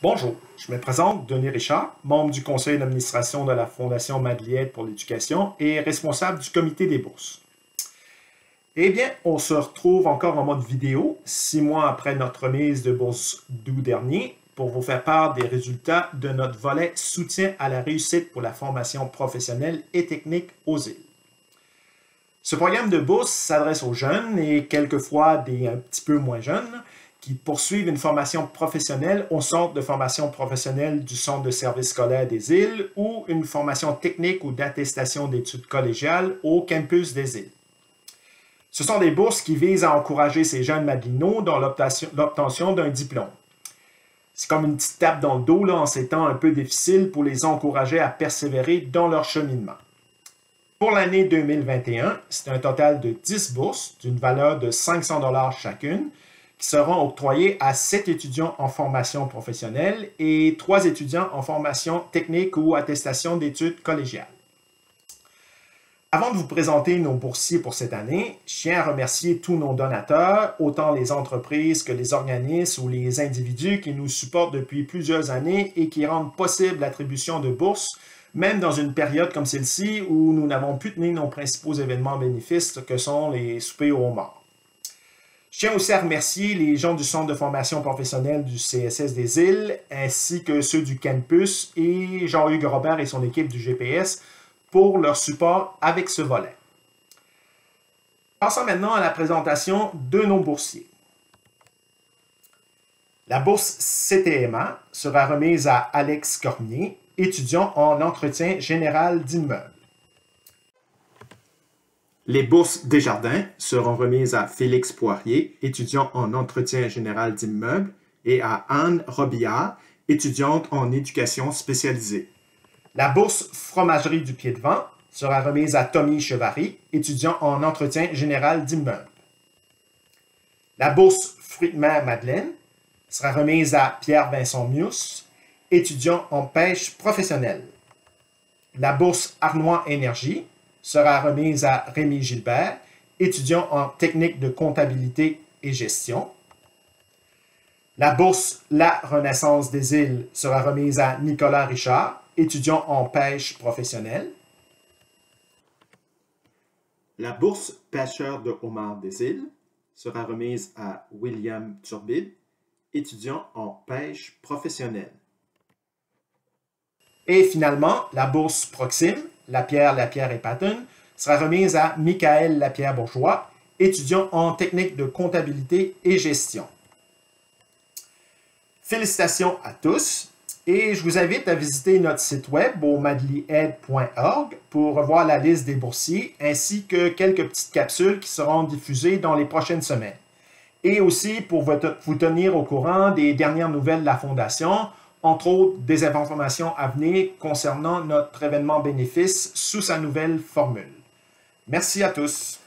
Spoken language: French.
Bonjour, je me présente, Denis Richard, membre du conseil d'administration de la Fondation Madeliette pour l'éducation et responsable du comité des bourses. Eh bien, on se retrouve encore en mode vidéo, 6 mois après notre remise de bourse d'août dernier, pour vous faire part des résultats de notre volet soutien à la réussite pour la formation professionnelle et technique aux îles. Ce programme de bourse s'adresse aux jeunes et quelquefois des un petit peu moins jeunes qui poursuivent une formation professionnelle au centre de formation professionnelle du Centre de services scolaires des îles ou une formation technique ou d'attestation d'études collégiales au campus des îles. Ce sont des bourses qui visent à encourager ces jeunes Madelinots dans l'obtention d'un diplôme. C'est comme une petite tape dans le dos en ces temps un peu difficiles pour les encourager à persévérer dans leur cheminement. Pour l'année 2021, c'est un total de 10 bourses d'une valeur de 500 $ chacune qui seront octroyées à 7 étudiants en formation professionnelle et 3 étudiants en formation technique ou attestation d'études collégiales. Avant de vous présenter nos boursiers pour cette année, je tiens à remercier tous nos donateurs, autant les entreprises que les organismes ou les individus qui nous supportent depuis plusieurs années et qui rendent possible l'attribution de bourses, même dans une période comme celle-ci où nous n'avons pu tenir nos principaux événements bénéfices que sont les soupers au homard. Je tiens aussi à remercier les gens du Centre de formation professionnelle du CSS des îles, ainsi que ceux du campus et Jean-Hugues Robert et son équipe du GPS pour leur support avec ce volet. Passons maintenant à la présentation de nos boursiers. La bourse CTMA sera remise à Alex Cormier, étudiant en entretien général d'immeubles. Les bourses Desjardins seront remises à Félix Poirier, étudiant en entretien général d'immeubles, et à Anne Robillard, étudiante en éducation spécialisée. La bourse Fromagerie du Pied-de-Vent sera remise à Tommy Chevary, étudiant en entretien général d'immeubles. La bourse Fruits de mer Madeleine sera remise à Pierre-Vincent Mius, étudiant en pêche professionnelle. La bourse Arnois Énergie sera remise à Rémi Gilbert, étudiant en technique de comptabilité et gestion. La bourse La Renaissance des îles sera remise à Nicolas Richard, étudiant en pêche professionnelle. La bourse Pêcheur de homard des îles sera remise à William Turbide, étudiant en pêche professionnelle. Et finalement, la bourse Proxime, Lapierre et Patton, sera remise à Michael Lapierre-Bourgeois, étudiant en technique de comptabilité et gestion. Félicitations à tous et je vous invite à visiter notre site web au madelied.org pour revoir la liste des boursiers ainsi que quelques petites capsules qui seront diffusées dans les prochaines semaines. Et aussi pour vous tenir au courant des dernières nouvelles de la Fondation, entre autres des informations à venir concernant notre événement bénéfice sous sa nouvelle formule. Merci à tous.